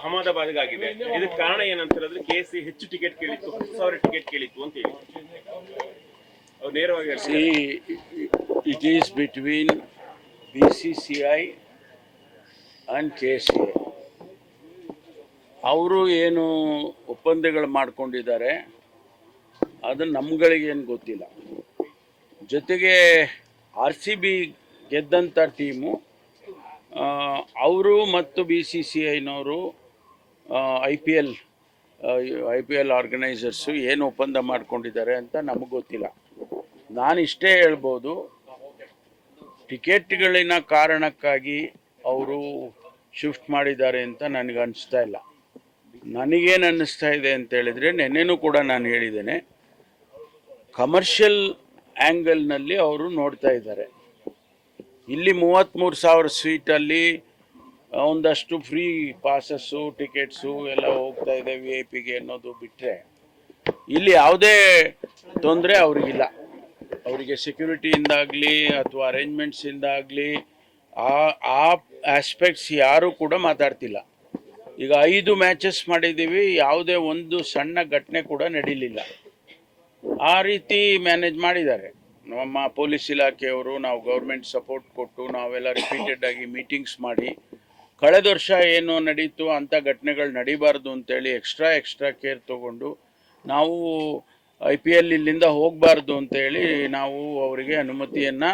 ಅಹಮದಾಬಾದ್ಗೆ ಆಗಿದೆ. ಇದಕ್ಕೆ ಕಾರಣ ಏನಂತ ಹೇಳಿದ್ರೆ KC ಹೆಚ್ಚು ಟಿಕೆಟ್ ಕೇಳಿತ್ತು, 10,000 ಟಿಕೆಟ್ ಕೇಳಿತ್ತು ಅಂತ ಹೇಳಿ ಅವ್ರು ನೇರವಾಗಿ it is between BCCI and KCA. ಅವರು ಏನು ಒಪ್ಪಂದಗಳು ಮಾಡ್ಕೊಂಡಿದ್ದಾರೆ ಅದು ನಮ್ಗಳಿಗೇನು ಗೊತ್ತಿಲ್ಲ. ಜೊತೆಗೆ RCB ಗೆದ್ದಂಥ ಟೀಮು ಅವರು ಮತ್ತು BCCIನವರು IPL ಆರ್ಗನೈಸರ್ಸು ಏನು ಒಪ್ಪಂದ ಮಾಡ್ಕೊಂಡಿದ್ದಾರೆ ಅಂತ ನಮಗೆ ಗೊತ್ತಿಲ್ಲ. ನಾನು ಇಷ್ಟೇ ಹೇಳ್ಬೋದು, ಟಿಕೆಟ್ಗಳಿನ ಕಾರಣಕ್ಕಾಗಿ ಅವರು ಶಿಫ್ಟ್ ಮಾಡಿದ್ದಾರೆ ಅಂತ ನನಗೆ ಅನಿಸ್ತಾ ಇಲ್ಲ. ನನಗೇನು ಅನ್ನಿಸ್ತಾ ಇದೆ ಅಂತ ಹೇಳಿದರೆ, ನೆನ್ನೆನೂ ಕೂಡ ನಾನು ಹೇಳಿದ್ದೇನೆ, ಕಮರ್ಷಿಯಲ್ ಆ್ಯಂಗಲ್ನಲ್ಲಿ ಅವರು ನೋಡ್ತಾ ಇದ್ದಾರೆ. ಇಲ್ಲಿ 33,000 ಸೀಟಲ್ಲಿ ಒಂದಷ್ಟು ಫ್ರೀ ಪಾಸಸ್ಸು ಟಿಕೆಟ್ಸು ಎಲ್ಲ ಹೋಗ್ತಾ ಇದೆ VIP ಅನ್ನೋದು ಬಿಟ್ಟರೆ ಇಲ್ಲಿ ಯಾವುದೇ ತೊಂದರೆ ಅವ್ರಿಗಿಲ್ಲ. ಅವರಿಗೆ ಸೆಕ್ಯೂರಿಟಿಯಿಂದಾಗಲಿ ಅಥವಾ ಅರೇಂಜ್ಮೆಂಟ್ಸಿಂದಾಗಲಿ ಆ ಆಸ್ಪೆಕ್ಟ್ಸ್ ಯಾರೂ ಕೂಡ ಮಾತಾಡ್ತಿಲ್ಲ. ಈಗ 5 ಮ್ಯಾಚಸ್ ಮಾಡಿದ್ದೀವಿ, ಯಾವುದೇ ಒಂದು ಸಣ್ಣ ಘಟನೆ ಕೂಡ ನಡೀಲಿಲ್ಲ. ಆ ರೀತಿ ಮ್ಯಾನೇಜ್ ಮಾಡಿದ್ದಾರೆ ನಮ್ಮ ಪೊಲೀಸ್ ಇಲಾಖೆಯವರು. ನಾವು ಗೌರ್ಮೆಂಟ್ ಸಪೋರ್ಟ್ ಕೊಟ್ಟು ನಾವೆಲ್ಲ ರಿಪೀಟೆಡ್ ಆಗಿ ಮೀಟಿಂಗ್ಸ್ ಮಾಡಿ, ಕಳೆದ ವರ್ಷ ಏನು ನಡೀತು ಅಂಥ ಘಟನೆಗಳು ನಡೀಬಾರ್ದು ಅಂತೇಳಿ ಎಕ್ಸ್ಟ್ರಾ ಕೇರ್ ತೊಗೊಂಡು ನಾವು IPL ಇಲ್ಲಿಂದ ಹೋಗಬಾರ್ದು ಅಂತೇಳಿ ನಾವು ಅವರಿಗೆ ಅನುಮತಿಯನ್ನು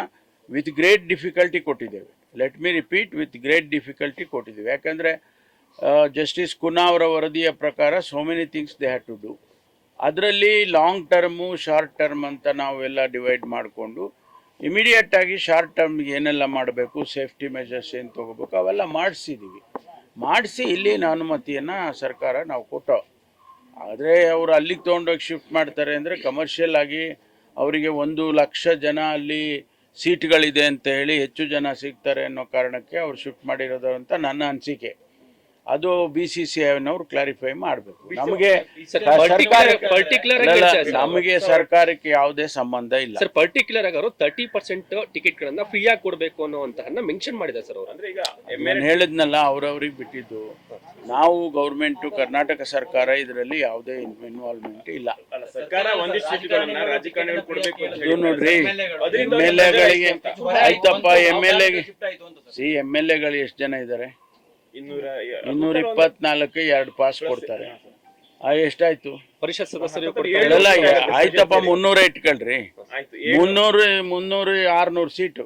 ವಿತ್ ಗ್ರೇಟ್ ಡಿಫಿಕಲ್ಟಿ ಕೊಟ್ಟಿದ್ದೇವೆ. Let me repeat, with great difficulty ಕೊಟ್ಟಿದ್ದೇವೆ. ಯಾಕಂದರೆ ಜಸ್ಟಿಸ್ ಕುನ್ನಾ ಅವರ ವರದಿಯ ಪ್ರಕಾರ so many things they had to do. ಅದರಲ್ಲಿ ಲಾಂಗ್ ಟರ್ಮು ಶಾರ್ಟ್ ಟರ್ಮ್ ಅಂತ ನಾವೆಲ್ಲ ಡಿವೈಡ್ ಮಾಡಿಕೊಂಡು ಇಮಿಡಿಯೇಟಾಗಿ ಶಾರ್ಟ್ ಟರ್ಮ್ಗೆ ಏನೆಲ್ಲ ಮಾಡಬೇಕು, ಸೇಫ್ಟಿ ಮೆಜರ್ಸ್ ಏನು ತೊಗೋಬೇಕು ಅವೆಲ್ಲ ಮಾಡಿಸಿ ಇಲ್ಲಿನ ಅನುಮತಿಯನ್ನು ಸರ್ಕಾರ ನಾವು ಕೊಟ್ಟೋ. ಆದರೆ ಅವರು ಅಲ್ಲಿಗೆ ತೊಗೊಂಡೋಗಿ ಶಿಫ್ಟ್ ಮಾಡ್ತಾರೆ ಅಂದರೆ ಕಮರ್ಷಿಯಲ್ ಆಗಿ ಅವರಿಗೆ 1,00,000 ಜನ ಅಲ್ಲಿ ಸೀಟ್ಗಳಿದೆ ಅಂತ ಹೇಳಿ ಹೆಚ್ಚು ಜನ ಸಿಗ್ತಾರೆ ಅನ್ನೋ ಕಾರಣಕ್ಕೆ ಅವ್ರು ಶಿಫ್ಟ್ ಮಾಡಿರೋದು ಅಂತ ನನ್ನ ಅನಿಸಿಕೆ. ಅದು BCCIನವರು ಕ್ಲಾರಿಫೈ ಮಾಡಬೇಕು. ನಮಗೆ ಸರ್ಕಾರಕ್ಕೆ ಯಾವುದೇ ಸಂಬಂಧ ಇಲ್ಲ ಸರ್. ಪರ್ಟಿಕ್ಯುಲರ್ ಆಗಿ ಅವರು 30% ಟಿಕೆಟ್ಗಳನ್ನು ಫ್ರೀ ಆಗಿ ಕೊಡಬೇಕು ಅನ್ನೋಂತಹ ಮೆನ್ಷನ್ ಮಾಡಿದ್ದಾರೆ ಸರ್ ಅವರು. ಅಂದ್ರೆ ಈಗ ನಾನು ಹೇಳಿದ್ನಲ್ಲ, ಅವ್ರವ್ರಿಗೆ ಬಿಟ್ಟಿದ್ದು. ನಾವು ಗೌರ್ಮೆಂಟು, ಕರ್ನಾಟಕ ಸರ್ಕಾರ ಇದರಲ್ಲಿ ಯಾವುದೇ ಇನ್ವಾಲ್ವ್ಮೆಂಟ್ ಇಲ್ಲ. ಸರ್ಕಾರ ಒಂದಿಷ್ಟು ಸೀಟುಗಳನ್ನ ರಾಜಕಾರಣಿಗಳು ಕೊಡಬೇಕು ಇದು ನೋಡ್ರಿ, MLAಗಳಿಗೆ ಆಯ್ತಪ್ಪ, MLAಗಳು ಎಷ್ಟು ಜನ ಇದ್ದಾರೆ? 224 2 ಪಾಸ್ ಕೊಡ್ತಾರೆ. ಎಷ್ಟಾಯ್ತು? ಪರಿಷತ್ ಸದಸ್ಯರು ಆಯ್ತಪ್ಪ, 300 ಇಟ್ಕೊಳ್ರಿ. 300 600 ಸೀಟು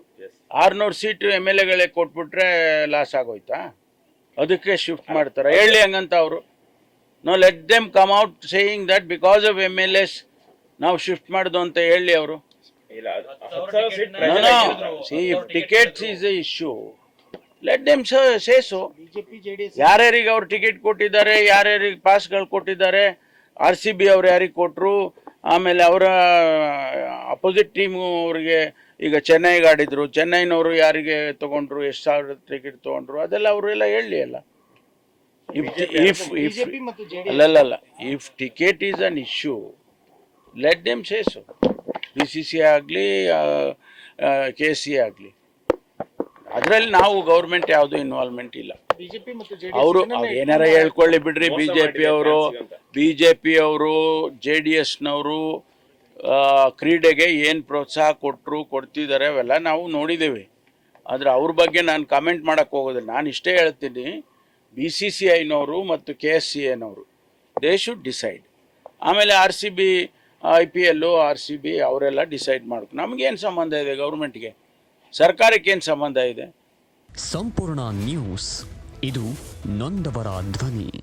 600 ಸೀಟು MLAಗಳಿಗೆ ಕೊಟ್ಬಿಟ್ರೆ ಲಾಸ್ ಆಗೋಯ್ತಾ? ಅದಕ್ಕೆ ಶಿಫ್ಟ್ ಮಾಡ್ತಾರೆ. ಹೇಳಿ ಹಂಗಂತ ಅವರು. No, let them come out saying that because of MLAs ನಾವು ಶಿಫ್ಟ್ ಮಾಡ್ದು ಅಂತ ಹೇಳಿ ಅವರು. Tickets is a issue, let them say so. ಯಾರ್ಯಾರಿಗೆ ಅವ್ರು ಟಿಕೆಟ್ ಕೊಟ್ಟಿದ್ದಾರೆ, ಯಾರ್ಯಾರಿಗೆ ಪಾಸ್ಗಳು ಕೊಟ್ಟಿದ್ದಾರೆ, RCB ಅವ್ರು ಯಾರಿಗೆ ಕೊಟ್ಟರು, ಆಮೇಲೆ ಅವರ ಅಪೋಸಿಟ್ ಟೀಮು ಅವ್ರಿಗೆ ಈಗ ಚೆನ್ನೈಗೆ ಆಡಿದ್ರು, ಚೆನ್ನೈನವರು ಯಾರಿಗೆ ತೊಗೊಂಡ್ರು, ಎಷ್ಟು ಸಾವಿರ ಟಿಕೆಟ್ ತೊಗೊಂಡ್ರು, ಅದೆಲ್ಲ ಅವರೆಲ್ಲ ಹೇಳಲಿ ಅಲ್ಲ. ಅಲ್ಲ, if ticket is an issue let them say so. BCCI ಆಗಲಿ KCA ಆಗಲಿ, ಅದರಲ್ಲಿ ನಾವು ಗೌರ್ಮೆಂಟ್ ಯಾವುದು ಇನ್ವಾಲ್ವ್ಮೆಂಟ್ ಇಲ್ಲ. ಅವರು ಏನಾರ ಹೇಳ್ಕೊಳ್ಳಿ ಬಿಡ್ರಿ. BJP ಅವರು JDSನವರು ಕ್ರೀಡೆಗೆ ಏನು ಪ್ರೋತ್ಸಾಹ ಕೊಡ್ತಿದ್ದಾರೆ ಅವೆಲ್ಲ ನಾವು ನೋಡಿದ್ದೇವೆ. ಆದರೆ ಅವ್ರ ಬಗ್ಗೆ ನಾನು ಕಾಮೆಂಟ್ ಮಾಡೋಕ್ಕೆ ಹೋಗೋದಿಲ್ಲ. ನಾನು ಇಷ್ಟೇ ಹೇಳ್ತೀನಿ, BCCIನವರು ಮತ್ತು KCAನವರು ದೇ ಶುಡ್ ಡಿಸೈಡ್. ಆಮೇಲೆ RCB IPL RCB ಅವರೆಲ್ಲ ಡಿಸೈಡ್ ಮಾಡ್ಬೇಕು. ನಮಗೇನು ಸಂಬಂಧ ಇದೆ? ಗೌರ್ಮೆಂಟ್ಗೆ, ಸರ್ಕಾರಕ್ಕೆ ಏನು ಸಂಬಂಧ ಇದೆ? ಸಂಪೂರ್ಣ ನ್ಯೂಸ್, ಇದು ನೊಂದವರ ಧ್ವನಿ.